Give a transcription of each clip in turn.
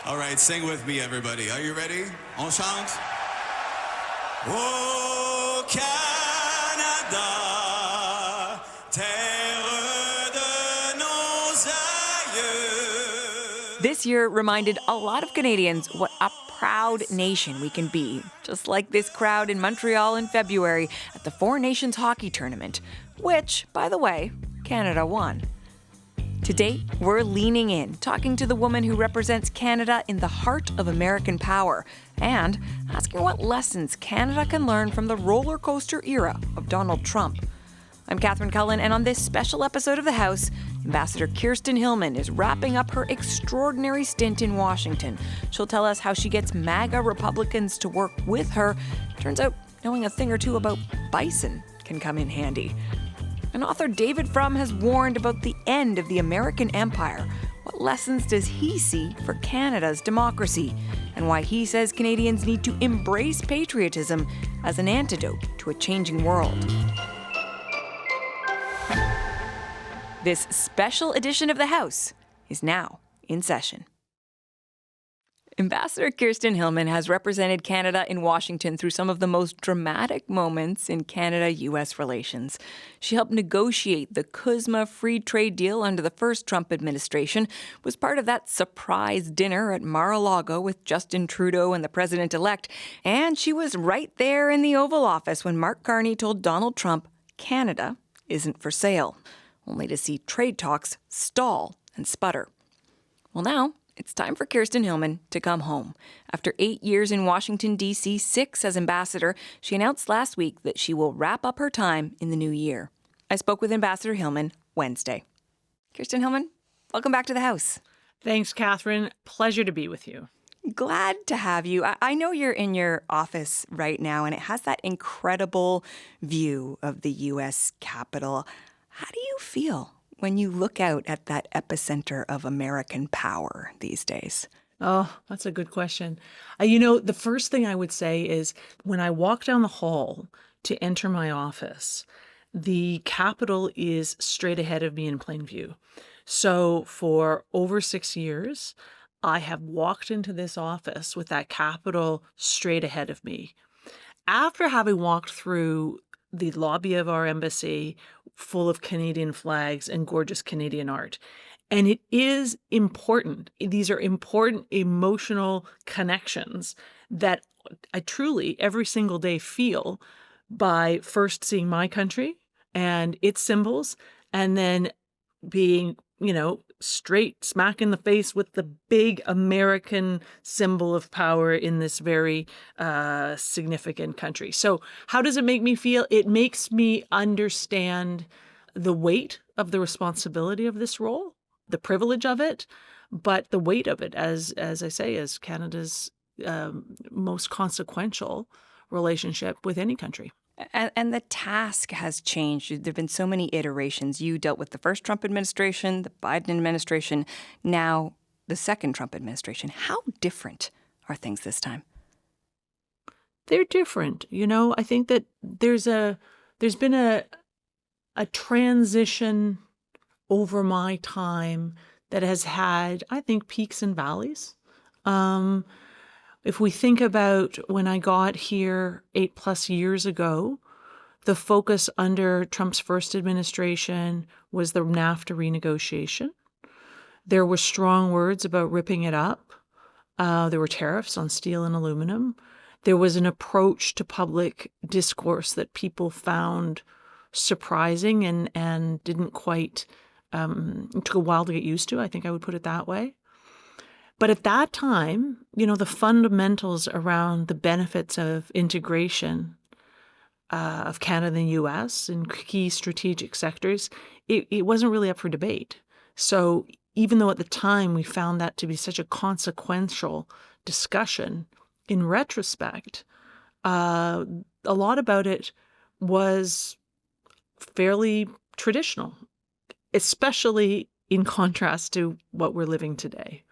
All right, sing with me, everybody. Are you ready? On chante? Oh, Canada, terre de nos aïeux. This year reminded a lot of Canadians what a proud nation we can be, just like this crowd in Montreal in February at the Four Nations hockey tournament, which, by the way, Canada won. Today, we're leaning in, talking to the woman who represents Canada in the heart of American power, and asking what lessons Canada can learn from the roller coaster era of Donald Trump. I'm Catherine Cullen, and on this special episode of The House, Ambassador Kirsten Hillman is wrapping up her extraordinary stint in Washington. She'll tell us how she gets MAGA Republicans to work with her. Turns out knowing a thing or two about bison can come in handy. And author David Frum has warned about the end of the American empire. What lessons does he see for Canada's democracy? And why he says Canadians need to embrace patriotism as an antidote to a changing world. This special edition of The House is now in session. Ambassador Kirsten Hillman has represented Canada in Washington through some of the most dramatic moments in Canada-U.S. relations. She helped negotiate the CUSMA free trade deal under the first Trump administration, was part of that surprise dinner at Mar-a-Lago with Justin Trudeau and the president-elect, and she was right there in the Oval Office when Mark Carney told Donald Trump Canada isn't for sale, only to see trade talks stall and sputter. Well, now it's time for Kirsten Hillman to come home. After 8 years in Washington, D.C., 6 as ambassador, she announced last week that she will wrap up her time in the new year. I spoke with Ambassador Hillman Wednesday. Kirsten Hillman, welcome back to the House. Thanks, Catherine. Pleasure to be with you. Glad to have you. I know you're in your office right now, and it has that incredible view of the U.S. Capitol. How do you feel when you look out at that epicenter of American power these days? Oh, that's a good question. The first thing I would say is when I walk down the hall to enter my office, the Capitol is straight ahead of me in plain view. So for over 6 years, I have walked into this office with that Capitol straight ahead of me. After having walked through the lobby of our embassy full of Canadian flags and gorgeous Canadian art. And it is important. These are important emotional connections that I truly every single day feel by first seeing my country and its symbols and then being, straight smack in the face with the big American symbol of power in this very significant country. So how does it make me feel? It makes me understand the weight of the responsibility of this role, the privilege of it, but the weight of it, as I say, as Canada's most consequential relationship with any country. And the task has changed. There have been so many iterations. You dealt with the first Trump administration, the Biden administration, now the second Trump administration. How different are things this time? They're different. I think that there's been a transition over my time that has had, I think, peaks and valleys. If we think about when I got here 8+ years ago, the focus under Trump's first administration was the NAFTA renegotiation. There were strong words about ripping it up. There were tariffs on steel and aluminum. There was an approach to public discourse that people found surprising and didn't quite, it took a while to get used to, I think I would put it that way. But at that time, the fundamentals around the benefits of integration of Canada and the U.S. in key strategic sectors, it wasn't really up for debate. So even though at the time we found that to be such a consequential discussion, in retrospect, a lot about it was fairly traditional, especially in contrast to what we're living today.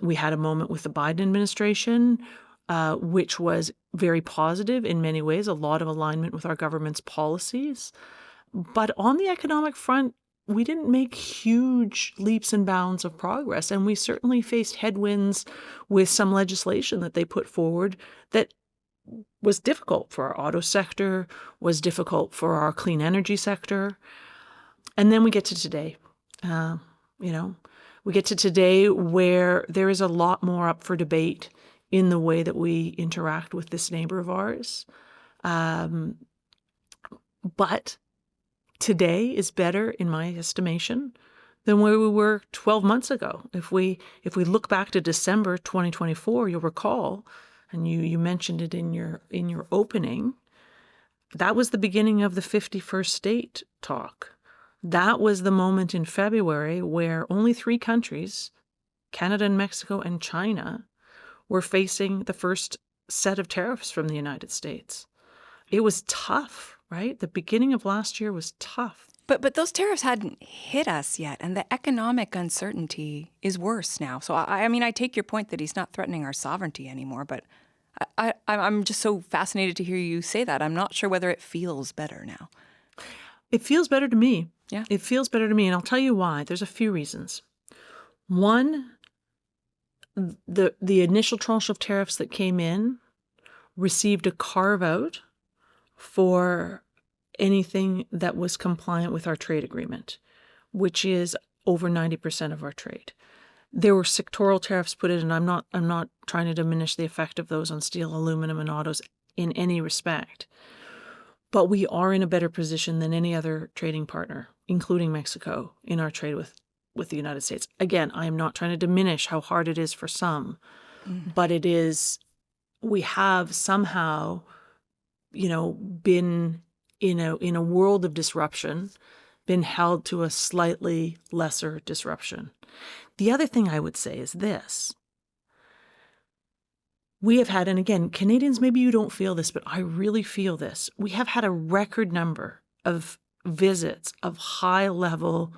We had a moment with the Biden administration, which was very positive in many ways, a lot of alignment with our government's policies. But on the economic front, make huge leaps and bounds of progress. And we certainly faced headwinds with some legislation that they put forward that was difficult for our auto sector, was difficult for our clean energy sector. And then we get to today. We get to today where there is a lot more up for debate in the way that we interact with this neighbor of ours. But today is better, in my estimation, than where we were 12 months ago. If we look back to December 2024, you'll recall, and you mentioned it in your opening, that was the beginning of the 51st state talk. That was the moment in February where only 3 countries, Canada and Mexico and China, were facing the first set of tariffs from the United States. It was tough, right? The beginning of last year was tough. But those tariffs hadn't hit us yet, and the economic uncertainty is worse now. So, I take your point that he's not threatening our sovereignty anymore, but I'm just so fascinated to hear you say that. I'm not sure whether it feels better now. It feels better to me. Yeah. It feels better to me, and I'll tell you why. There's a few reasons. One, the initial tranche of tariffs that came in received a carve-out for anything that was compliant with our trade agreement, which is over 90% of our trade. There were sectoral tariffs put in, and I'm not trying to diminish the effect of those on steel, aluminum, and autos in any respect. But we are in a better position than any other trading partner, including Mexico, in our trade with the United States. Again, I am not trying to diminish how hard it is for some, but it is, we have somehow, been in a world of disruption, been held to a slightly lesser disruption. The other thing I would say is this. We have had, and again, Canadians, maybe you don't feel this, but I really feel this. We have had a record number of visits of high-level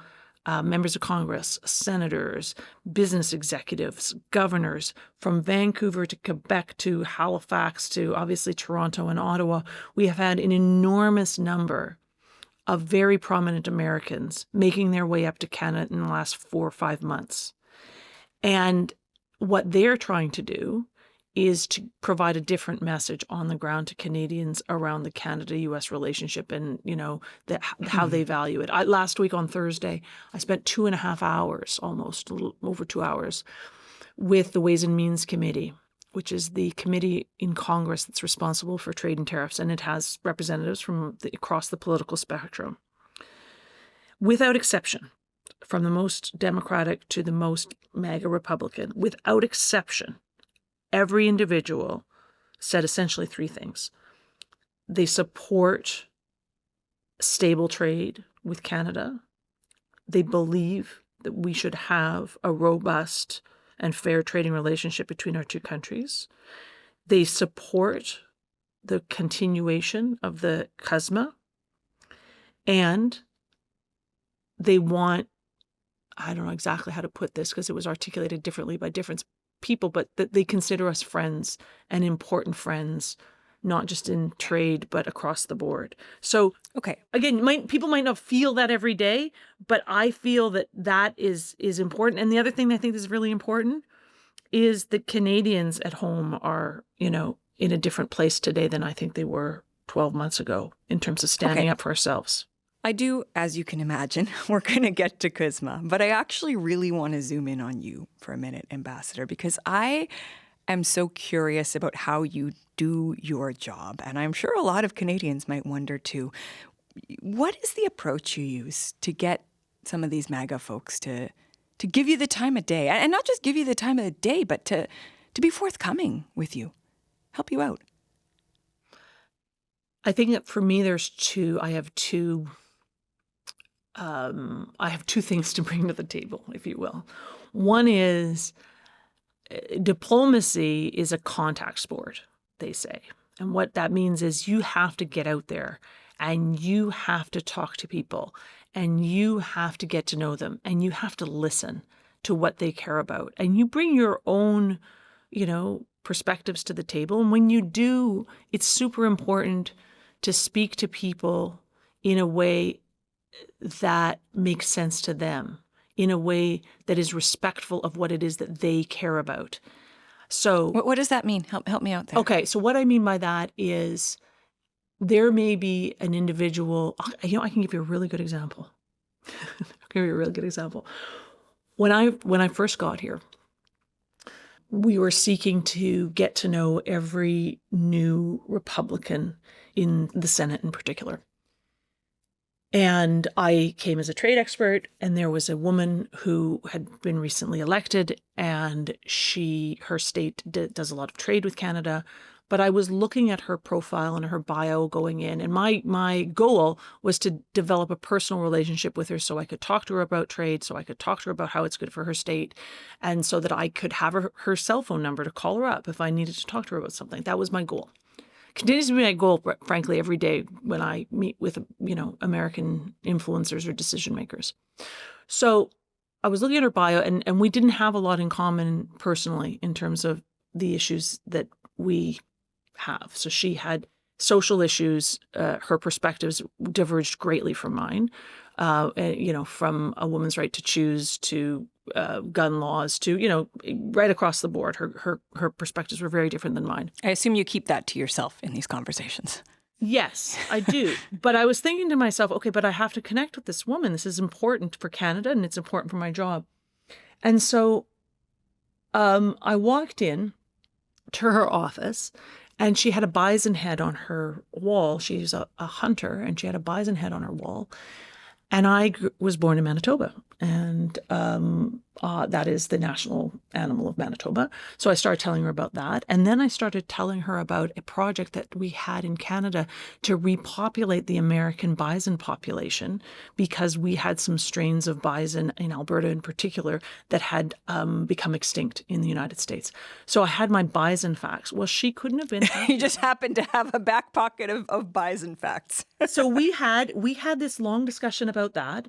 members of Congress, senators, business executives, governors, from Vancouver to Quebec to Halifax to obviously Toronto and Ottawa. We have had an enormous number of very prominent Americans making their way up to Canada in the last 4 or 5 months. And what they're trying to do is to provide a different message on the ground to Canadians around the Canada-U.S. relationship and, how they value it. Last week on Thursday, I spent 2.5 hours, almost a little over 2 hours, with the Ways and Means Committee, which is the committee in Congress that's responsible for trade and tariffs, and it has representatives from across the political spectrum. Without exception, from the most Democratic to the most MAGA Republican, without exception, every individual said essentially 3 things. They support stable trade with Canada. They believe that we should have a robust and fair trading relationship between our 2 countries. They support the continuation of the CUSMA. And they want, I don't know exactly how to put this because it was articulated differently by different people, but that they consider us friends and important friends, not just in trade, but across the board. So, okay, again, people might not feel that every day, but I feel that is important. And the other thing that I think is really important is that Canadians at home are, in a different place today than I think they were 12 months ago in terms of standing up for ourselves. I do, as you can imagine, we're going to get to CUSMA, but I actually really want to zoom in on you for a minute, Ambassador, because I am so curious about how you do your job, and I'm sure a lot of Canadians might wonder too. What is the approach you use to get some of these MAGA folks to give you the time of day, and not just give you the time of the day, but to be forthcoming with you, help you out? I think that for me, I have two things to bring to the table, if you will. One is diplomacy is a contact sport, they say. And what that means is you have to get out there and you have to talk to people and you have to get to know them and you have to listen to what they care about. And you bring your own, perspectives to the table. And when you do, it's super important to speak to people in a way that makes sense to them, in a way that is respectful of what it is that they care about. So, What does that mean? Help me out there. okay, so what I mean by that is there may be an individual, I can give you a really good example. I'll give you a really good example. When I first got here, we were seeking to get to know every new Republican in the Senate in particular. And I came as a trade expert, and there was a woman who had been recently elected, and her state does a lot of trade with Canada. But I was looking at her profile and her bio going in, and my goal was to develop a personal relationship with her so I could talk to her about trade, so I could talk to her about how it's good for her state, and so that I could have her cell phone number to call her up if I needed to talk to her about something. That was my goal. Continues to be my goal, frankly, every day when I meet with, American influencers or decision makers. So I was looking at her bio, and we didn't have a lot in common personally in terms of the issues that we have. So she had social issues. Her perspectives diverged greatly from mine, from a woman's right to choose to gun laws to, right across the board. Her perspectives were very different than mine. I assume you keep that to yourself in these conversations. Yes, I do. But I was thinking to myself, okay, but I have to connect with this woman. This is important for Canada, and it's important for my job. And so I walked in to her office, and she had a bison head on her wall. She's a hunter, and she had a bison head on her wall. And I was born in Manitoba, and that is the national animal of Manitoba. So I started telling her about that. And then I started telling her about a project that we had in Canada to repopulate the American bison population, because we had some strains of bison in Alberta in particular that had become extinct in the United States. So I had my bison facts. Well, she couldn't have been. You just happened to have a back pocket of bison facts. So we had this long discussion about that.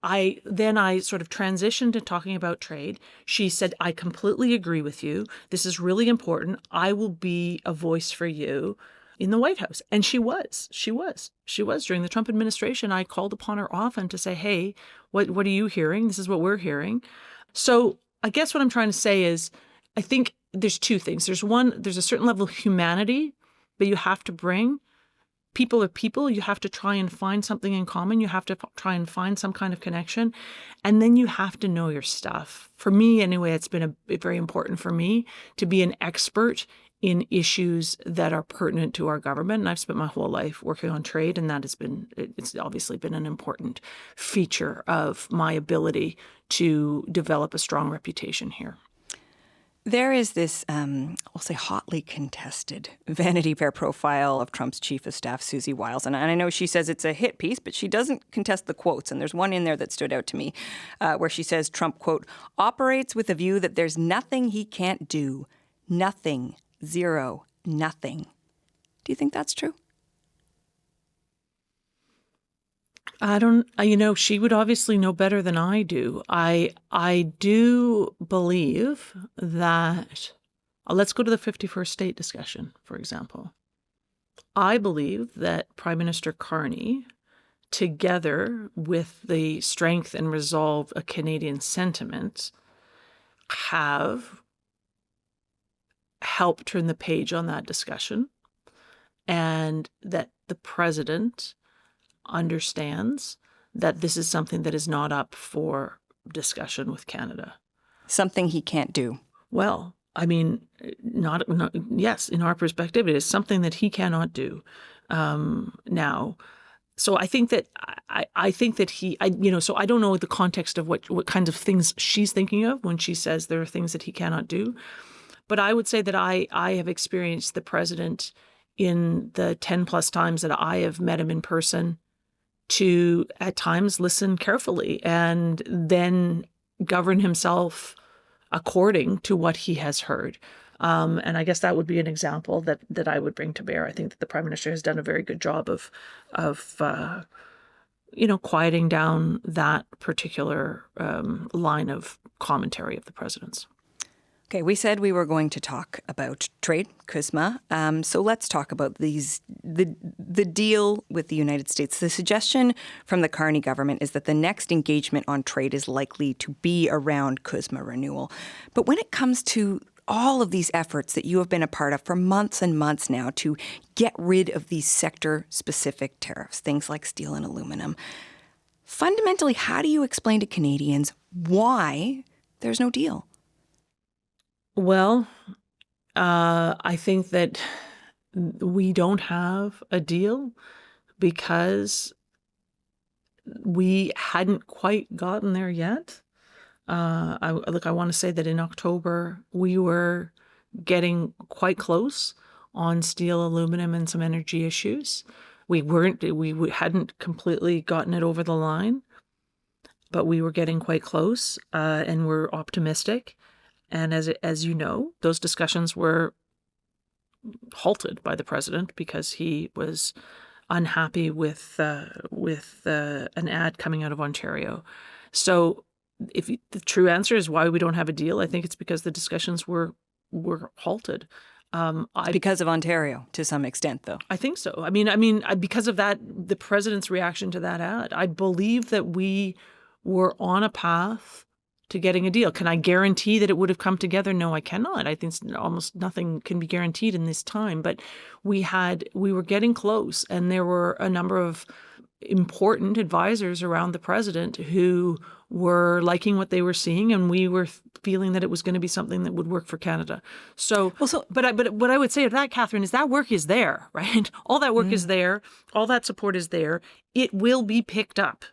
I sort of transitioned to talking about trade. She said, I completely agree with you. This is really important. I will be a voice for you in the White House. And she was. During the Trump administration, I called upon her often to say, hey, what are you hearing? This is what we're hearing. So I guess what I'm trying to say is, I think there's two things. There's a certain level of humanity that you have to bring. People are people. You have to try and find something in common. You have to try and find some kind of connection. And then you have to know your stuff. For me, anyway, it's been very important for me to be an expert in issues that are pertinent to our government. And I've spent my whole life working on trade, and it's obviously been an important feature of my ability to develop a strong reputation here. There is this, we'll say, hotly contested Vanity Fair profile of Trump's chief of staff, Susie Wiles. And I know she says it's a hit piece, but she doesn't contest the quotes. And there's one in there that stood out to me where she says Trump, quote, operates with a view that there's nothing he can't do. Nothing. Zero. Nothing. Do you think that's true? I don't, she would obviously know better than I do. I do believe that, let's go to the 51st state discussion, for example. I believe that Prime Minister Carney, together with the strength and resolve of Canadian sentiment, have helped turn the page on that discussion, and that the president understands that this is something that is not up for discussion with Canada. Something he can't do. Well, I mean, yes, in our perspective, it is something that he cannot do now. So I think that so I don't know the context of what kinds of things she's thinking of when she says there are things that he cannot do. But I would say that I have experienced the president in the 10 plus times that I have met him in person to at times listen carefully and then govern himself according to what he has heard. And I guess that would be an example that I would bring to bear. I think that the Prime Minister has done a very good job of quieting down that particular line of commentary of the president's. Okay, we said we were going to talk about trade, CUSMA. So let's talk about the deal with the United States. The suggestion from the Carney government is that the next engagement on trade is likely to be around CUSMA renewal. But when it comes to all of these efforts that you have been a part of for months and months now to get rid of these sector-specific tariffs, things like steel and aluminum, fundamentally, how do you explain to Canadians why there's no deal? Well, I think that we don't have a deal because we hadn't quite gotten there yet. I want to say that in October, we were getting quite close on steel, aluminum, and some energy issues. We hadn't completely gotten it over the line, but we were getting quite close, and we're optimistic. And as you know, those discussions were halted by the president because he was unhappy with an ad coming out of Ontario. So if the true answer is why we don't have a deal, I think it's because the discussions were halted. Because of Ontario, to some extent, though. I think so. I mean, because of that, the president's reaction to that ad, I believe that we were on a path to getting a deal. Can I guarantee that it would have come together? No, I cannot. I think almost nothing can be guaranteed in this time. But we were getting close, and there were a number of important advisors around the president who were liking what they were seeing, and we were feeling that it was going to be something that would work for Canada. But what I would say to that, Catherine, is that work is there, right? All that work is there. All that support is there. It will be picked up,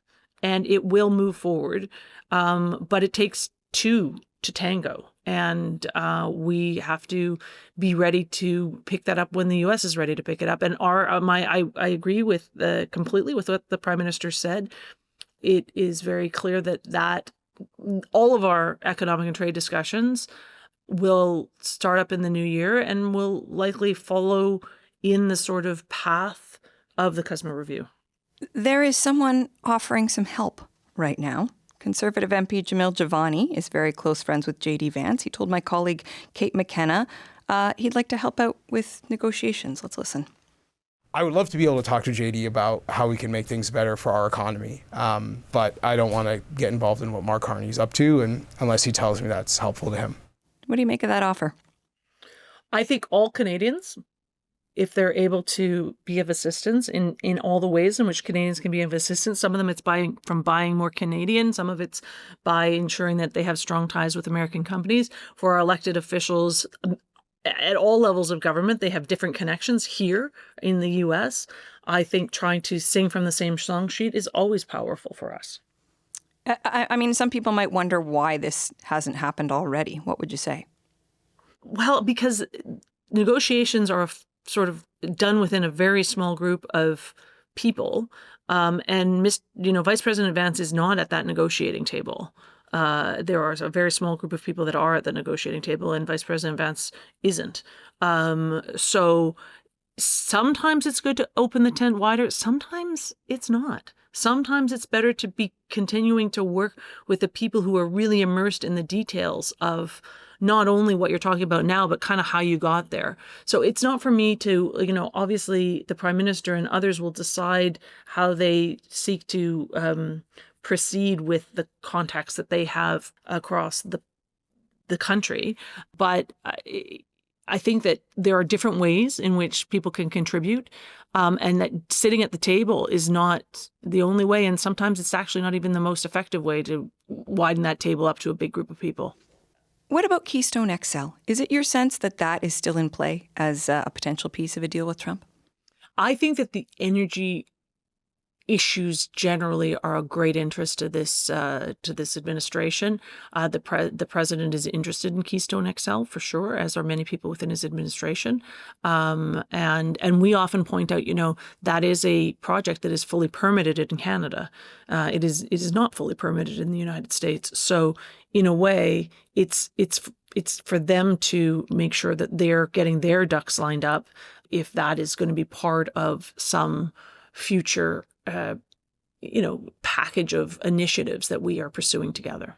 and it will move forward. But it takes two to tango, and we have to be ready to pick that up when the U.S. is ready to pick it up. And I agree with completely with what the Prime Minister said. It is very clear that all of our economic and trade discussions will start up in the new year and will likely follow in the sort of path of the CUSMA review. There is someone offering some help right now. Conservative MP Jamil Javani is very close friends with J.D. Vance. He told my colleague Kate McKenna he'd like to help out with negotiations. Let's listen. I would love to be able to talk to JD about how we can make things better for our economy, but I don't want to get involved in what Mark Carney's up to, and unless he tells me that's helpful to him. What do you make of that offer? I think all Canadians, if they're able to be of assistance in all the ways in which Canadians can be of assistance, some of them it's buying more Canadian, some of it's by ensuring that they have strong ties with American companies. For our elected officials at all levels of government, they have different connections here in the U.S. I think trying to sing from the same song sheet is always powerful for us. I mean, some people might wonder why this hasn't happened already. What would you say? Well, because negotiations are sort of done within a very small group of people, and Vice President Vance is not at that negotiating table. There are a very small group of people that are at the negotiating table, and Vice President Vance isn't. So sometimes it's good to open the tent wider. Sometimes it's not. Sometimes it's better to be continuing to work with the people who are really immersed in the details of not only what you're talking about now, but kind of how you got there. So it's not for me to, obviously the Prime Minister and others will decide how they seek to proceed with the contacts that they have across the country. But I think that there are different ways in which people can contribute, and that sitting at the table is not the only way. And sometimes it's actually not even the most effective way to widen that table up to a big group of people. What about Keystone XL? Is it your sense that that is still in play as a potential piece of a deal with Trump? I think that the energy issues generally are of great interest to this administration. The president is interested in Keystone XL for sure, as are many people within his administration. And we often point out, that is a project that is fully permitted in Canada. It is not fully permitted in the United States. So in a way, it's for them to make sure that they're getting their ducks lined up if that is going to be part of some future package of initiatives that we are pursuing together.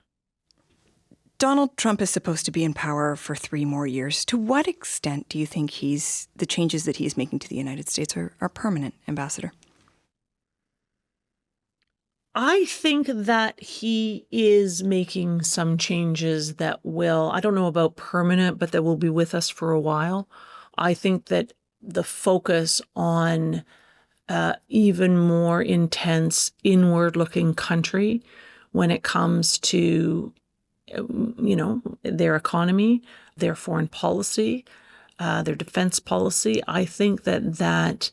Donald Trump is supposed to be in power for 3 more years. To what extent do you think the changes that he's making to the United States are permanent, Ambassador? I think that he is making some changes that will, I don't know about permanent, but that will be with us for a while. I think that the focus on even more intense inward-looking country when it comes to, their economy, their foreign policy, their defense policy, I think that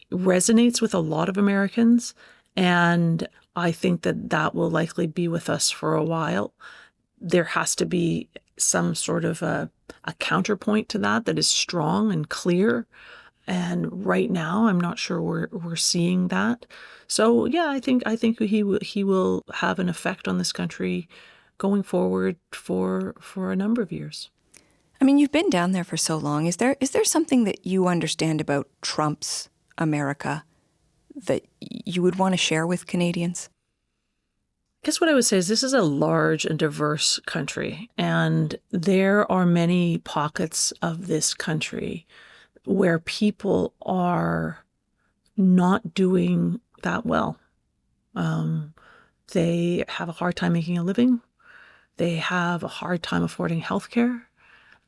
resonates with a lot of Americans. And I think that will likely be with us for a while. There has to be some sort of a counterpoint to that is strong and clear. And right now, I'm not sure we're seeing that. So yeah, I think he will have an effect on this country going forward for a number of years. I mean, you've been down there for so long. Is there something that you understand about Trump's America that you would want to share with Canadians? I guess what I would say is this is a large and diverse country, and there are many pockets of this country where people are not doing that well. They have a hard time making a living. They have a hard time affording health care.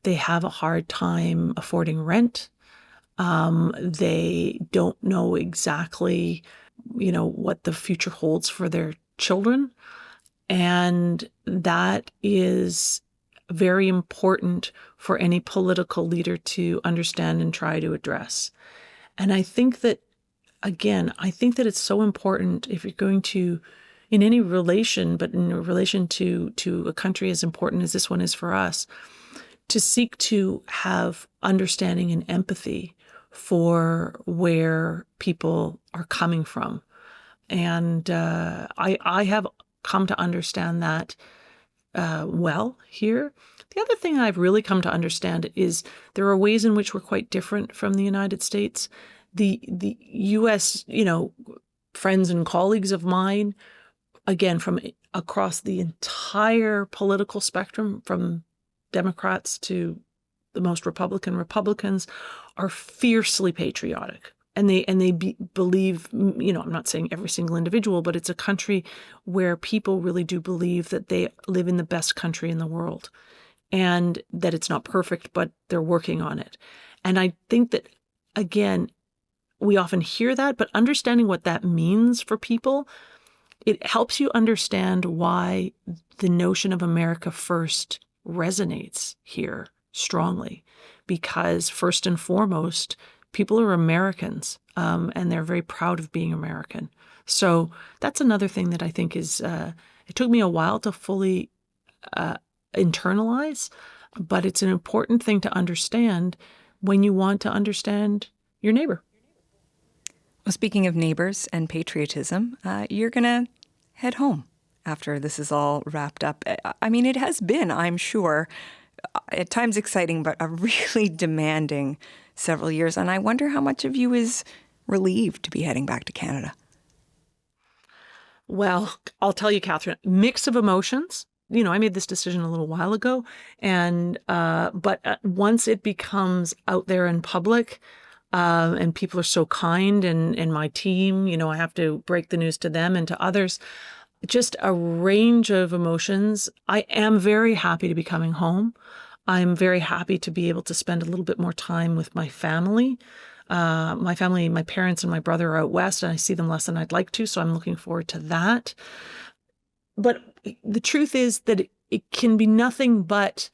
They have a hard time affording rent. They don't know exactly, what the future holds for their children. And that is very important for any political leader to understand and try to address. And I think that, again, it's so important if you're going to, in any relation, but in relation to a country as important as this one is for us, to seek to have understanding and empathy for where people are coming from. And I have come to understand that well here. The other thing I've really come to understand is there are ways in which we're quite different from the United States. The U.S., friends and colleagues of mine, again, from across the entire political spectrum, from Democrats to the most Republicans, are fiercely patriotic. And they believe, I'm not saying every single individual, but it's a country where people really do believe that they live in the best country in the world and that it's not perfect, but they're working on it. And I think that, again, we often hear that, but understanding what that means for people, it helps you understand why the notion of America first resonates here strongly. Because first and foremost, people are Americans, and they're very proud of being American. So that's another thing that I think is, it took me a while to fully internalize, but it's an important thing to understand when you want to understand your neighbor. Well, speaking of neighbors and patriotism, you're going to head home after this is all wrapped up. I mean, it has been, I'm sure, at times exciting, but a really demanding several years. And I wonder how much of you is relieved to be heading back to Canada. Well, I'll tell you, Catherine, mix of emotions. I made this decision a little while ago, and but once it becomes out there in public, and people are so kind, and my team, I have to break the news to them and to others, just a range of emotions. I am very happy to be coming home. I'm very happy to be able to spend a little bit more time with my family. My parents and my brother are out west, and I see them less than I'd like to, so I'm looking forward to that. But the truth is that it can be nothing but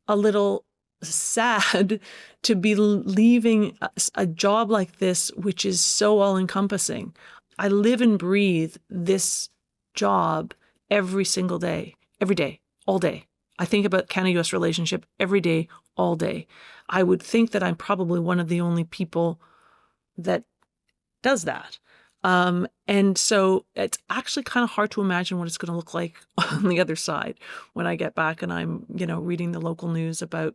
a little sad to be leaving a job like this, which is so all-encompassing. I live and breathe this job every single day, every day, all day. I think about Canada-US relationship every day, all day. I would think that I'm probably one of the only people that does that. And so it's actually kind of hard to imagine what it's going to look like on the other side when I get back and I'm, reading the local news about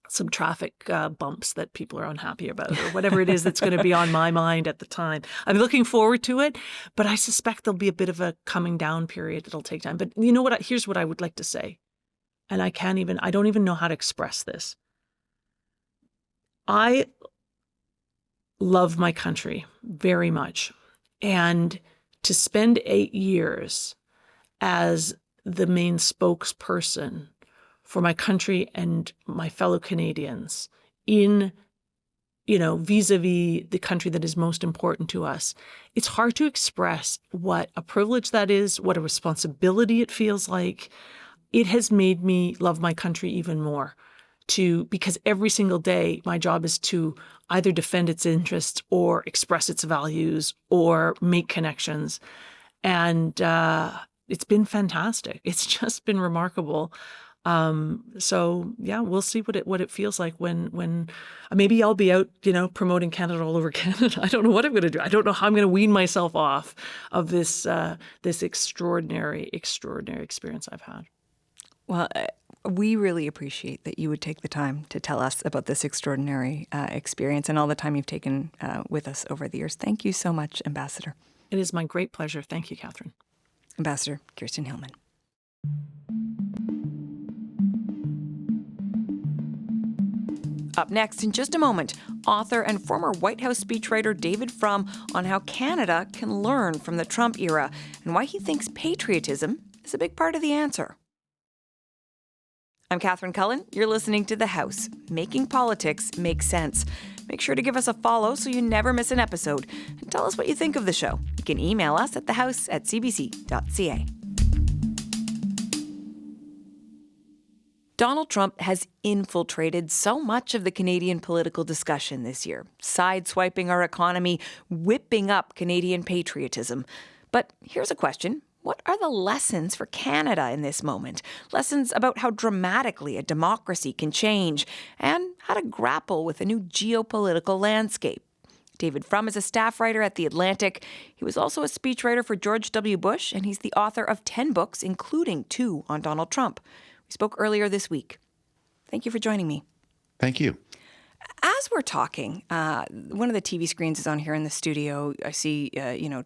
some traffic bumps that people are unhappy about, or whatever it is that's going to be on my mind at the time. I'm looking forward to it, but I suspect there'll be a bit of a coming down period. It'll take time. But you know what? Here's what I would like to say. and I don't even know how to express this. I love my country very much. And to spend 8 years as the main spokesperson for my country and my fellow Canadians in, vis-a-vis the country that is most important to us, it's hard to express what a privilege that is, what a responsibility it feels like. It has made me love my country even more because every single day my job is to either defend its interests or express its values or make connections. And it's been fantastic. It's just been remarkable. So yeah, we'll see what it feels like when maybe I'll be out, promoting Canada all over Canada. I don't know what I'm going to do. I don't know how I'm going to wean myself off of this extraordinary experience I've had. Well, we really appreciate that you would take the time to tell us about this extraordinary experience and all the time you've taken with us over the years. Thank you so much, Ambassador. It is my great pleasure. Thank you, Catherine. Ambassador Kirsten Hillman. Up next, in just a moment, author and former White House speechwriter David Frum on how Canada can learn from the Trump era and why he thinks patriotism is a big part of the answer. I'm Catherine Cullen. You're listening to The House, making politics make sense. Make sure to give us a follow so you never miss an episode. And tell us what you think of the show. You can email us at thehouse@cbc.ca. Donald Trump has infiltrated so much of the Canadian political discussion this year, sideswiping our economy, whipping up Canadian patriotism. But here's a question. What are the lessons for Canada in this moment? Lessons about how dramatically a democracy can change and how to grapple with a new geopolitical landscape. David Frum is a staff writer at The Atlantic. He was also a speechwriter for George W. Bush, and he's the author of 10 books, including 2 on Donald Trump. We spoke earlier this week. Thank you for joining me. Thank you. As we're talking, one of the TV screens is on here in the studio. I see,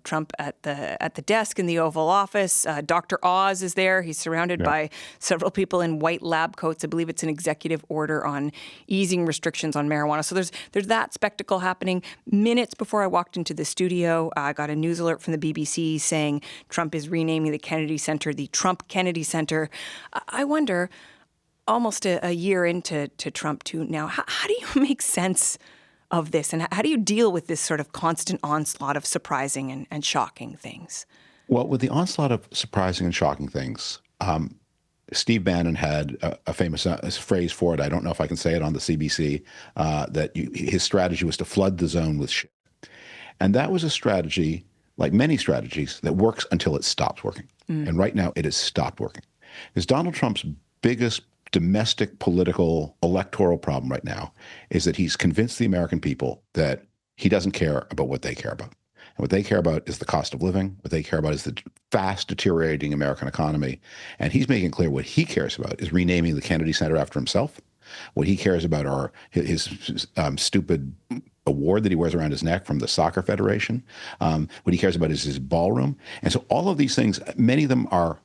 Trump at the desk in the Oval Office. Dr. Oz is there. He's surrounded by several people in white lab coats. I believe it's an executive order on easing restrictions on marijuana. So there's that spectacle happening. Minutes before I walked into the studio, I got a news alert from the BBC saying Trump is renaming the Kennedy Center the Trump Kennedy Center. I wonder, almost a year into Trump 2 now, how do you make sense of this? And how do you deal with this sort of constant onslaught of surprising and shocking things? Well, with the onslaught of surprising and shocking things, Steve Bannon had a famous phrase for it. I don't know if I can say it on the CBC, that his strategy was to flood the zone with shit. And that was a strategy, like many strategies, that works until it stops working. And right now it has stopped working. Because Donald Trump's biggest domestic political electoral problem right now is that he's convinced the American people that he doesn't care about what they care about. And what they care about is the cost of living. What they care about is the fast deteriorating American economy. And he's making clear what he cares about is renaming the Kennedy Center after himself. What he cares about are his stupid award that he wears around his neck from the Soccer Federation. What he cares about is his ballroom. And so all of these things, many of them are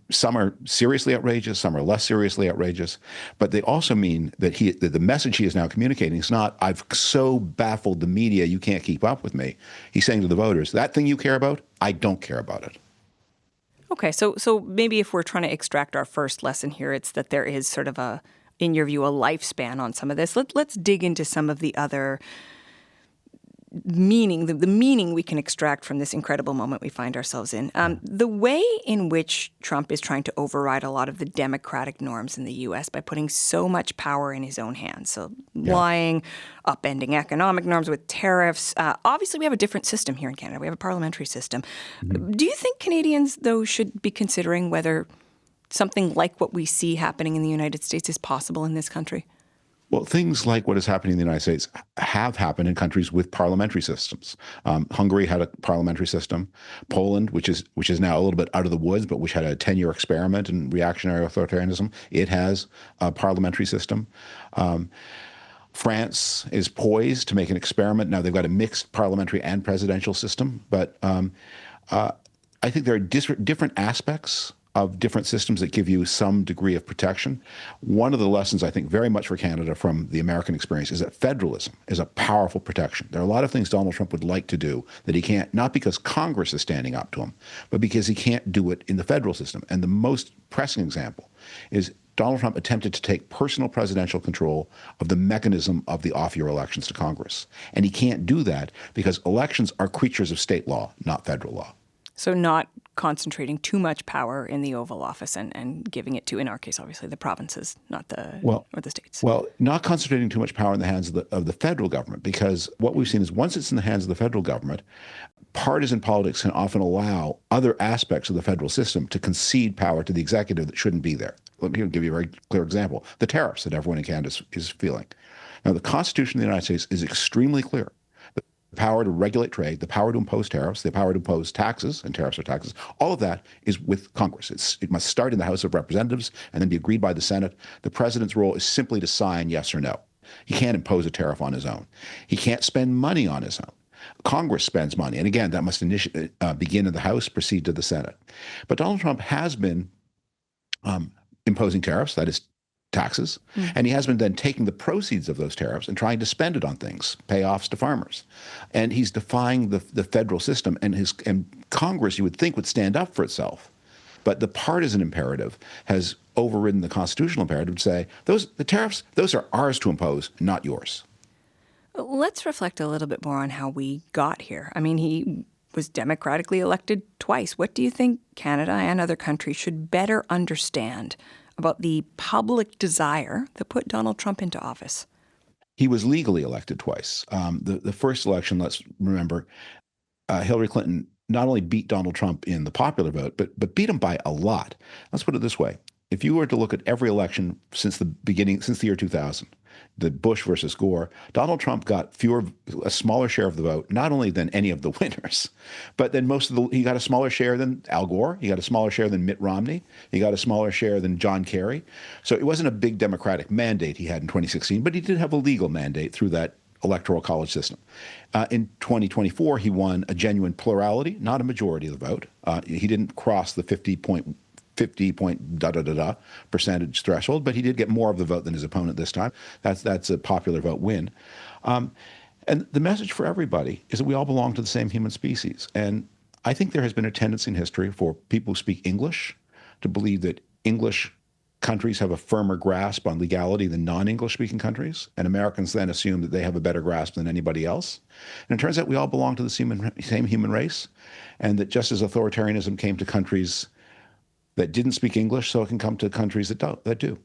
some are seriously outrageous, some are less seriously outrageous, but they also mean that the message he is now communicating is not, I've so baffled the media, you can't keep up with me. He's saying to the voters, that thing you care about, I don't care about it. Okay, so maybe if we're trying to extract our first lesson here, it's that there is sort of in your view, a lifespan on some of this. Let's dig into some of the other meaning, the meaning we can extract from this incredible moment we find ourselves in. The way in which Trump is trying to override a lot of the democratic norms in the U.S. by putting so much power in his own hands. So lying, upending economic norms with tariffs. Obviously, we have a different system here in Canada. We have a parliamentary system. Do you think Canadians, though, should be considering whether something like what we see happening in the United States is possible in this country? Well, things like what is happening in the United States have happened in countries with parliamentary systems. Hungary had a parliamentary system. Poland, which is now a little bit out of the woods, but which had a 10-year experiment in reactionary authoritarianism, it has a parliamentary system. France is poised to make an experiment. Now they've got a mixed parliamentary and presidential system, but I think there are different aspects of different systems that give you some degree of protection. One of the lessons, I think, very much for Canada from the American experience is that federalism is a powerful protection. There are a lot of things Donald Trump would like to do that he can't, not because Congress is standing up to him, but because he can't do it in the federal system. And the most pressing example is Donald Trump attempted to take personal presidential control of the mechanism of the off-year elections to Congress. And he can't do that because elections are creatures of state law, not federal law. So not concentrating too much power in the Oval Office and giving it to, in our case, obviously, the provinces, not or the states. Well, not concentrating too much power in the hands of the federal government, because what we've seen is once it's in the hands of the federal government, partisan politics can often allow other aspects of the federal system to concede power to the executive that shouldn't be there. Let me give you a very clear example. The tariffs that everyone in Canada is feeling. Now, the Constitution of the United States is extremely clear. The power to regulate trade, the power to impose tariffs, the power to impose taxes, and tariffs are taxes, all of that is with Congress. It must start in the House of Representatives and then be agreed by the Senate. The president's role is simply to sign yes or no. He can't impose a tariff on his own. He can't spend money on his own. Congress spends money. And again, that must begin in the House, proceed to the Senate. But Donald Trump has been imposing tariffs, that is taxes, and he has been then taking the proceeds of those tariffs and trying to spend it on things, payoffs to farmers. And he's defying the federal system, and Congress, you would think, would stand up for itself. But the partisan imperative has overridden the constitutional imperative to say, the tariffs, those are ours to impose, not yours. Let's reflect a little bit more on how we got here. I mean, he was democratically elected twice. What do you think Canada and other countries should better understand about the public desire that put Donald Trump into office? He was legally elected twice. The first election, let's remember, Hillary Clinton not only beat Donald Trump in the popular vote, but beat him by a lot. Let's put it this way. If you were to look at every election since the year 2000, the Bush versus Gore, Donald Trump got a smaller share of the vote, not only than any of the winners, but then he got a smaller share than Al Gore, he got a smaller share than Mitt Romney, he got a smaller share than John Kerry. So it wasn't a big Democratic mandate he had in 2016, but he did have a legal mandate through that electoral college system. In 2024, he won a genuine plurality, not a majority of the vote. He didn't cross the 50 point percentage threshold, but he did get more of the vote than his opponent this time. That's a popular vote win. And the message for everybody is that we all belong to the same human species. And I think there has been a tendency in history for people who speak English to believe that English countries have a firmer grasp on legality than non-English speaking countries, and Americans then assume that they have a better grasp than anybody else. And it turns out we all belong to the same human race, and that just as authoritarianism came to countries that didn't speak English, so it can come to countries that do.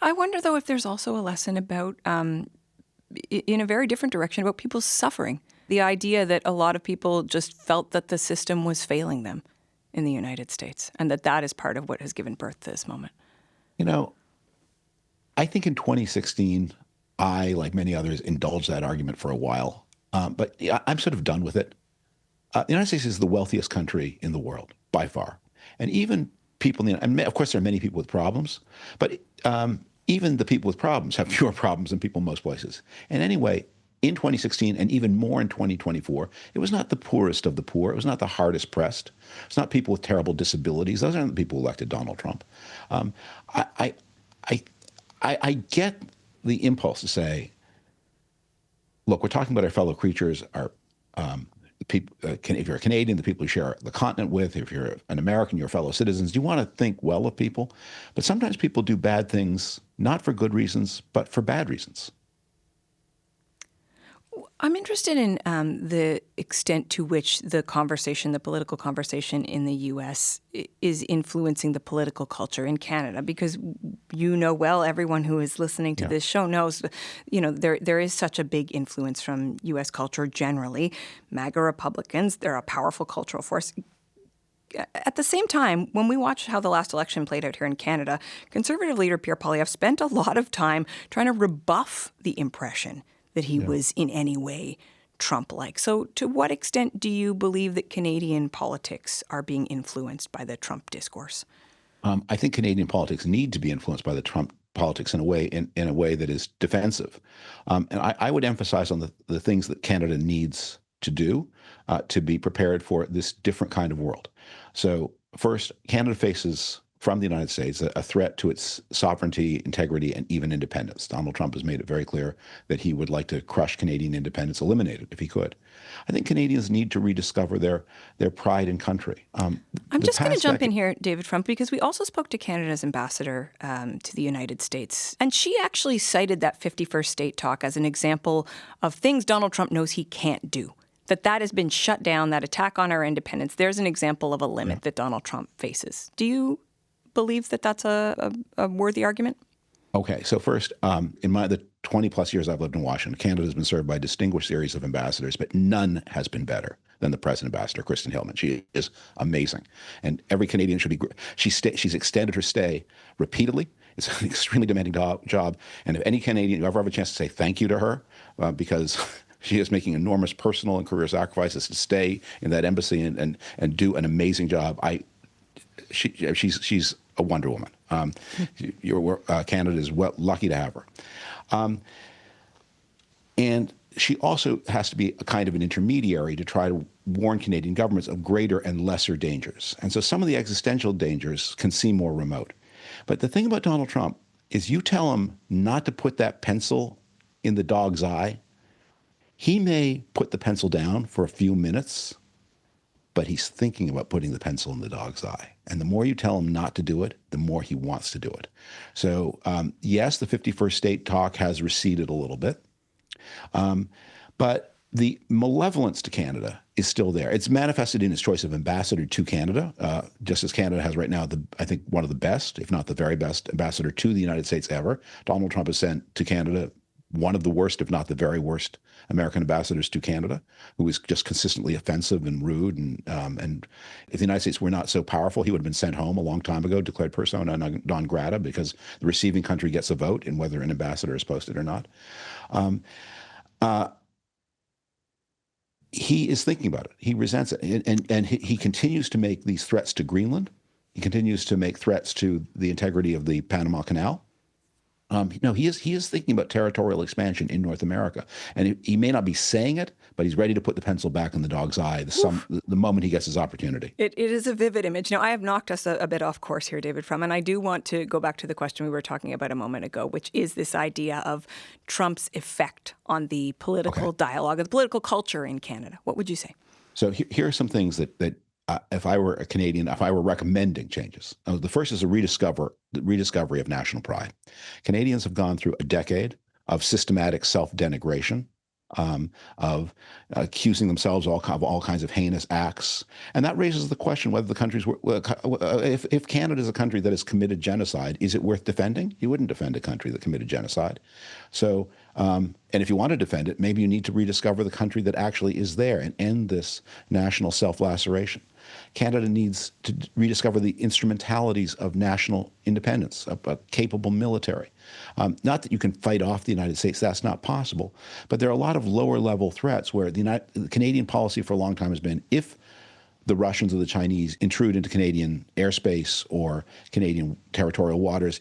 I wonder, though, if there's also a lesson about, in a very different direction, about people's suffering. The idea that a lot of people just felt that the system was failing them in the United States, and that is part of what has given birth to this moment. You know, I think in 2016, I, like many others, indulged that argument for a while. But I'm sort of done with it. The United States is the wealthiest country in the world, by far. And even people, of course, there are many people with problems, but even the people with problems have fewer problems than people in most places. And anyway, in 2016 and even more in 2024, it was not the poorest of the poor. It was not the hardest pressed. It's not people with terrible disabilities. Those aren't the people who elected Donald Trump. I get the impulse to say, look, we're talking about our fellow creatures, people, if you're a Canadian, the people you share the continent with, if you're an American, your fellow citizens, you want to think well of people. But sometimes people do bad things, not for good reasons, but for bad reasons. I'm interested in the extent to which the political conversation in the U.S. is influencing the political culture in Canada, because everyone who is listening to this show knows, there is such a big influence from U.S. culture generally. MAGA Republicans, they're a powerful cultural force. At the same time, when we watch how the last election played out here in Canada, Conservative leader Pierre Poilievre spent a lot of time trying to rebuff the impression that he was in any way Trump-like. So to what extent do you believe that Canadian politics are being influenced by the Trump discourse? I think Canadian politics need to be influenced by the Trump politics in a way that is defensive. And I would emphasize on the things that Canada needs to do to be prepared for this different kind of world. So First, Canada faces from the United States a threat to its sovereignty, integrity, and even independence. Donald Trump has made it very clear that he would like to crush Canadian independence, eliminate it if he could. I think Canadians need to rediscover their pride in country. I'm just going to jump in here, David Frum, because we also spoke to Canada's ambassador to the United States, and she actually cited that 51st state talk as an example of things Donald Trump knows he can't do. That has been shut down, that attack on our independence. There's an example of a limit that Donald Trump faces. Do you believe that that's a worthy argument? Okay, so first, in the 20-plus years I've lived in Washington, Canada has been served by a distinguished series of ambassadors, but none has been better than the present ambassador, Kirsten Hillman. She is amazing, and every Canadian should be. She's extended her stay repeatedly. It's an extremely demanding job, and if any Canadian you ever have a chance to say thank you to her, because she is making enormous personal and career sacrifices to stay in that embassy and do an amazing job. She's a Wonder Woman. Canada is lucky to have her. And she also has to be a kind of an intermediary to try to warn Canadian governments of greater and lesser dangers. And so some of the existential dangers can seem more remote. But the thing about Donald Trump is you tell him not to put that pencil in the dog's eye, he may put the pencil down for a few minutes, but he's thinking about putting the pencil in the dog's eye. And the more you tell him not to do it, the more he wants to do it. So yes, the 51st state talk has receded a little bit, but the malevolence to Canada is still there. It's manifested in his choice of ambassador to Canada, just as Canada has right now, I think, one of the best, if not the very best, ambassador to the United States ever. Donald Trump has sent to Canada one of the worst, if not the very worst, American ambassadors to Canada, who is just consistently offensive and rude. And if the United States were not so powerful, he would have been sent home a long time ago, declared persona non grata, because the receiving country gets a vote in whether an ambassador is posted or not. He is thinking about it. He resents it. And he continues to make these threats to Greenland. He continues to make threats to the integrity of the Panama Canal. He is thinking about territorial expansion in North America. And he may not be saying it, but he's ready to put the pencil back in the dog's eye the moment he gets his opportunity. It is a vivid image. Now, I have knocked us a bit off course here, David Frum, and I do want to go back to the question we were talking about a moment ago, which is this idea of Trump's effect on the political dialogue, the political culture in Canada. What would you say? So here are some things that if I were a Canadian, if I were recommending changes, the first is the rediscovery of national pride. Canadians have gone through a decade of systematic self-denigration, of accusing themselves of all kinds of heinous acts. And that raises the question whether the countries if Canada is a country that has committed genocide, is it worth defending? You wouldn't defend a country that committed genocide. So, and if you want to defend it, maybe you need to rediscover the country that actually is there and end this national self-laceration. Canada needs to rediscover the instrumentalities of national independence, a capable military. Not that you can fight off the United States, that's not possible, but there are a lot of lower level threats where the Canadian policy for a long time has been, if the Russians or the Chinese intrude into Canadian airspace or Canadian territorial waters,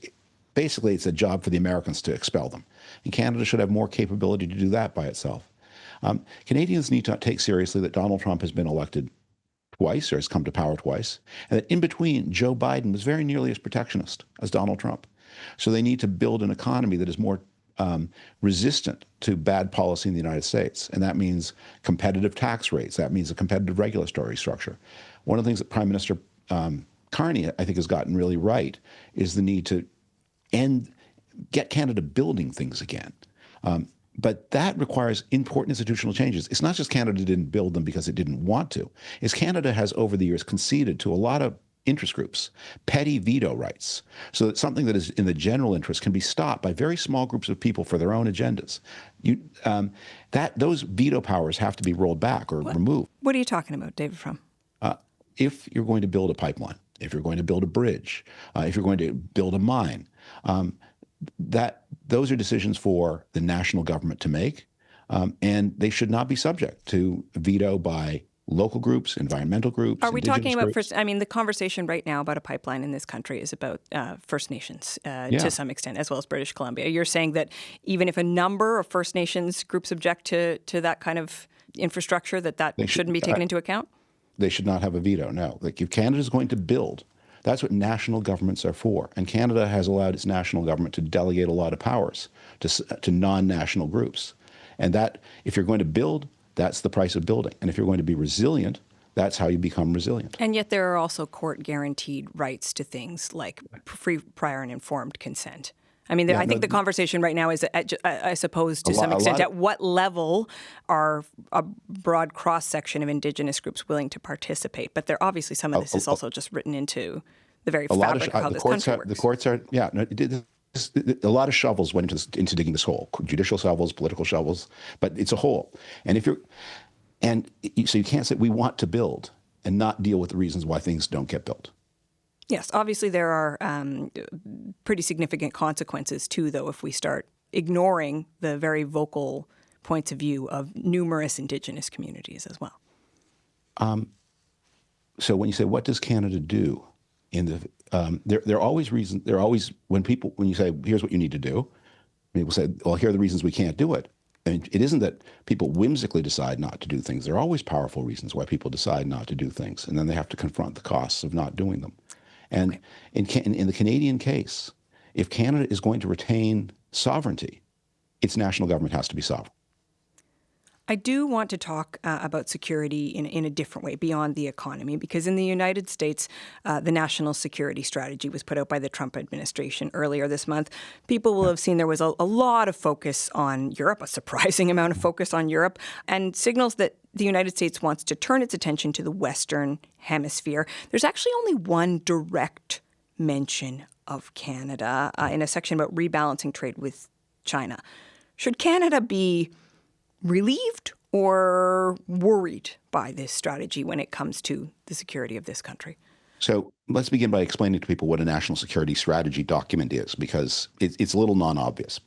basically it's a job for the Americans to expel them. And Canada should have more capability to do that by itself. Canadians need to take seriously that Donald Trump has been elected twice, or has come to power twice, and that in between, Joe Biden was very nearly as protectionist as Donald Trump. So they need to build an economy that is more resistant to bad policy in the United States. And that means competitive tax rates. That means a competitive regulatory structure. One of the things that Prime Minister Carney, I think, has gotten really right is the need to get Canada building things again. But that requires important institutional changes. It's not just Canada didn't build them because it didn't want to. It's Canada has over the years conceded to a lot of interest groups petty veto rights, so that something that is in the general interest can be stopped by very small groups of people for their own agendas. Those veto powers have to be rolled back or removed. What are you talking about, David Frum? If you're going to build a pipeline, if you're going to build a bridge, if you're going to build a mine, those are decisions for the national government to make, and they should not be subject to veto by local groups, environmental groups. Are we talking about groups. the conversation right now about a pipeline in this country is about First Nations to some extent, as well as British Columbia. You're saying that even if a number of First Nations groups object to that kind of infrastructure, that shouldn't be taken into account? they should not have a veto. No, like if Canada is going to build, that's what national governments are for. And Canada has allowed its national government to delegate a lot of powers to non-national groups. And that, if you're going to build, that's the price of building. And if you're going to be resilient, that's how you become resilient. And yet there are also court-guaranteed rights to things like free, prior, and informed consent. I mean, I think the conversation right now is, I suppose, to some extent, at what level are a broad cross-section of Indigenous groups willing to participate? But there obviously some of this is also just written into the very fabric of how this country works. The courts are, a lot of shovels went into digging this hole, judicial shovels, political shovels, but it's a hole. And so you can't say we want to build and not deal with the reasons why things don't get built. Yes, obviously there are pretty significant consequences too, though, if we start ignoring the very vocal points of view of numerous Indigenous communities as well. So when you say, what does Canada do? There are always reasons. When you say, here's what you need to do, people say, well, here are the reasons we can't do it. And it isn't that people whimsically decide not to do things. There are always powerful reasons why people decide not to do things, and then they have to confront the costs of not doing them. And in the Canadian case, if Canada is going to retain sovereignty, its national government has to be sovereign. I do want to talk about security in a different way, beyond the economy, because in the United States, the national security strategy was put out by the Trump administration earlier this month. People will have seen there was a lot of focus on Europe, a surprising amount of focus on Europe, and signals that the United States wants to turn its attention to the Western Hemisphere. There's actually only one direct mention of Canada in a section about rebalancing trade with China. Should Canada be relieved or worried by this strategy when it comes to the security of this country? So let's begin by explaining to people what a national security strategy document is, because it's a little non-obvious.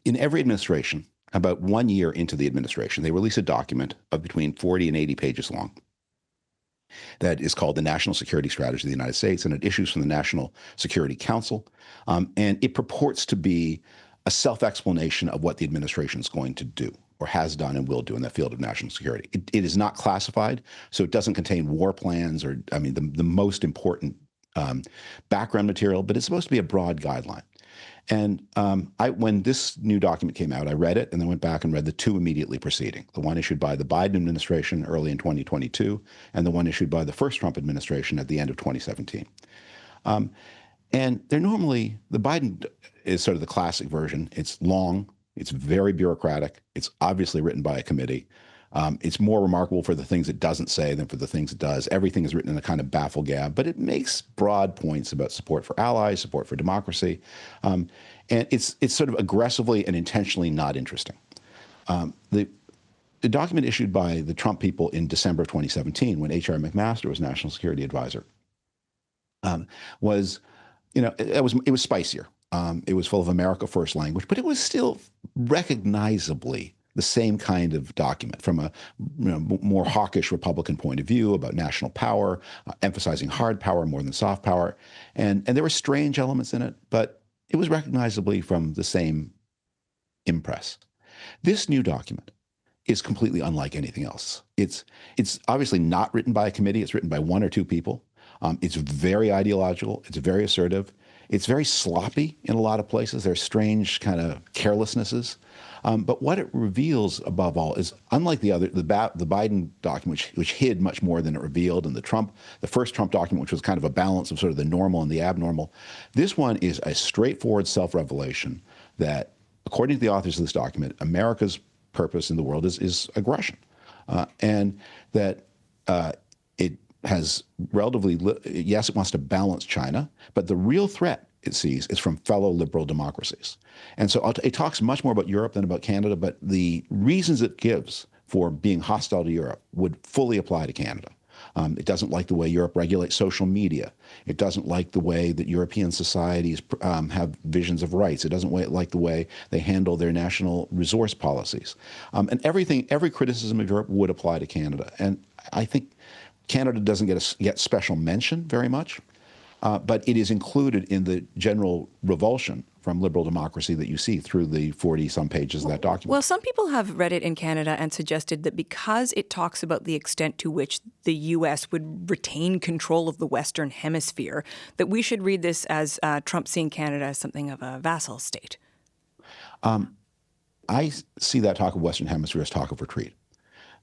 In every administration, about 1 year into the administration, they release a document of between 40 and 80 pages long that is called the National Security Strategy of the United States, and it issues from the National Security Council, and it purports to be a self-explanation of what the administration is going to do, or has done and will do in the field of national security. It is not classified, so it doesn't contain war plans or, the most important background material, but it's supposed to be a broad guideline. And when this new document came out, I read it and then went back and read the two immediately preceding, the one issued by the Biden administration early in 2022 and the one issued by the first Trump administration at the end of 2017. And they're normally, the Biden is sort of the classic version. It's long, it's very bureaucratic, it's obviously written by a committee. It's more remarkable for the things it doesn't say than for the things it does. Everything is written in a kind of baffle gab, but it makes broad points about support for allies, support for democracy. And it's sort of aggressively and intentionally not interesting. The document issued by the Trump people in December of 2017, when H.R. McMaster was National Security Advisor, was, it was spicier. It was full of America First language, but it was still recognizably the same kind of document from a more hawkish Republican point of view about national power, emphasizing hard power more than soft power. And there were strange elements in it, but it was recognizably from the same impress. This new document is completely unlike anything else. It's obviously not written by a committee. It's written by one or two people. It's very ideological. It's very assertive. It's very sloppy in a lot of places. There's strange kind of carelessnesses. But what it reveals above all is, unlike the Biden document, which hid much more than it revealed, and the first Trump document, which was kind of a balance of sort of the normal and the abnormal, this one is a straightforward self-revelation that, according to the authors of this document, America's purpose in the world is aggression, and that it has relatively, yes, it wants to balance China, but the real threat it sees is from fellow liberal democracies. And so it talks much more about Europe than about Canada, but the reasons it gives for being hostile to Europe would fully apply to Canada. It doesn't like the way Europe regulates social media. It doesn't like the way that European societies have visions of rights. It doesn't like the way they handle their national resource policies. And every criticism of Europe would apply to Canada. And I think Canada doesn't get special mention very much. but it is included in the general revulsion from liberal democracy that you see through the 40-some pages of that document. Well, some people have read it in Canada and suggested that because it talks about the extent to which the U.S. would retain control of the Western Hemisphere, that we should read this as Trump seeing Canada as something of a vassal state. I see that talk of Western Hemisphere as talk of retreat,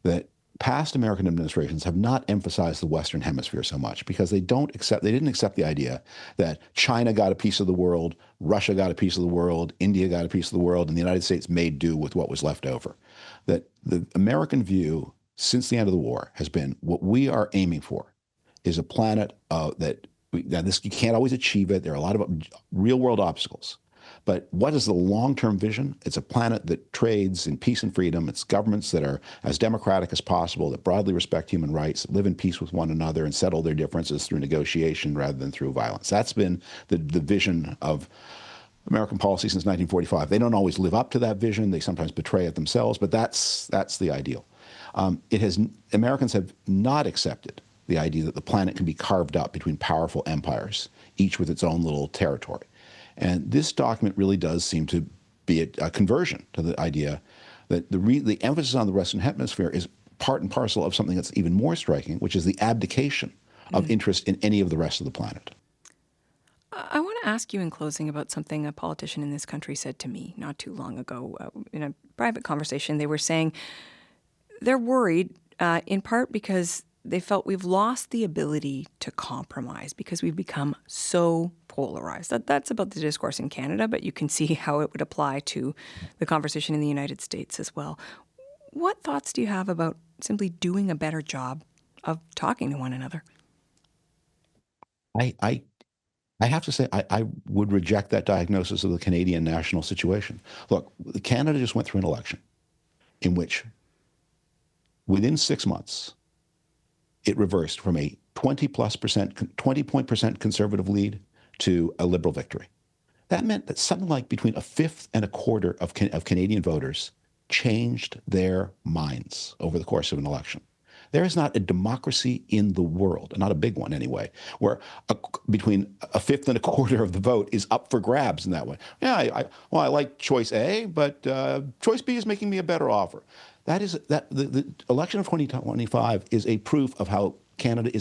that past American administrations have not emphasized the Western Hemisphere so much because they didn't accept the idea that China got a piece of the world, Russia got a piece of the world, India got a piece of the world, and the United States made do with what was left over. That the American view since the end of the war has been what we are aiming for is a planet you can't always achieve it. There are a lot of real world obstacles. But what is the long-term vision? It's a planet that trades in peace and freedom. It's governments that are as democratic as possible, that broadly respect human rights, that live in peace with one another and settle their differences through negotiation rather than through violence. That's been the vision of American policy since 1945. They don't always live up to that vision. They sometimes betray it themselves, but that's the ideal. Americans have not accepted the idea that the planet can be carved up between powerful empires, each with its own little territory. And this document really does seem to be a conversion to the idea that the emphasis on the Western Hemisphere is part and parcel of something that's even more striking, which is the abdication of interest in any of the rest of the planet. I want to ask you in closing about something a politician in this country said to me not too long ago in a private conversation. They were saying they're worried in part because they felt we've lost the ability to compromise because we've become so polarized. That's about the discourse in Canada, but you can see how it would apply to the conversation in the United States as well. What thoughts do you have about simply doing a better job of talking to one another? I have to say, I would reject that diagnosis of the Canadian national situation. Look, Canada just went through an election in which within 6 months, it reversed from a 20% conservative lead to a liberal victory. That meant that something like between a fifth and a quarter of Canadian voters changed their minds over the course of an election. There is not a democracy in the world, not a big one anyway, where between a fifth and a quarter of the vote is up for grabs in that way. Yeah, I like choice A, but choice B is making me a better offer. The election of 2025 is a proof of how Canada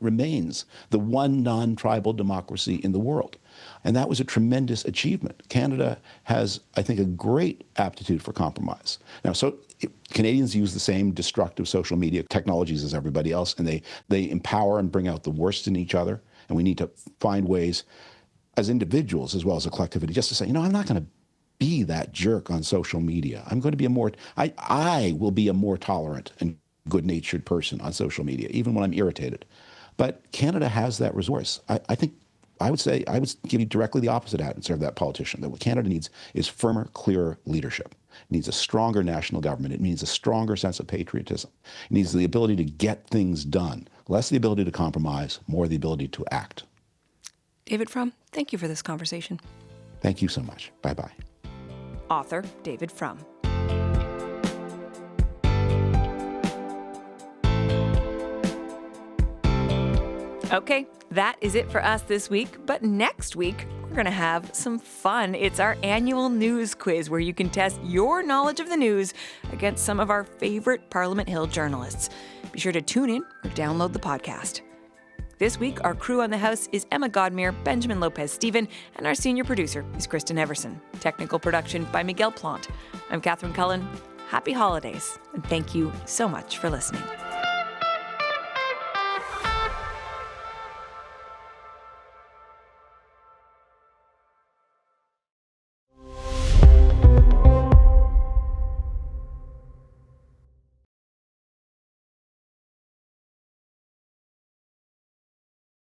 remains the one non-tribal democracy in the world. And that was a tremendous achievement. Canada has, I think, a great aptitude for compromise. Now, Canadians use the same destructive social media technologies as everybody else, and they empower and bring out the worst in each other. And we need to find ways as individuals as well as a collectivity just to say, I'm not going to be that jerk on social media. I'm going to be I will be a more tolerant and good-natured person on social media, even when I'm irritated. But Canada has that resource. I would give you directly the opposite answer of that politician, that what Canada needs is firmer, clearer leadership. It needs a stronger national government. It needs a stronger sense of patriotism. It needs the ability to get things done, less the ability to compromise, more the ability to act. David Frum, thank you for this conversation. Thank you so much. Bye-bye. Author David Frum. Okay, that is it for us this week. But next week, we're going to have some fun. It's our annual news quiz where you can test your knowledge of the news against some of our favorite Parliament Hill journalists. Be sure to tune in or download the podcast. This week, our crew on the house is Emma Godmere, Benjamin Lopez-Steven, and our senior producer is Kristen Everson. Technical production by Miguel Plant. I'm Catherine Cullen. Happy holidays, and thank you so much for listening.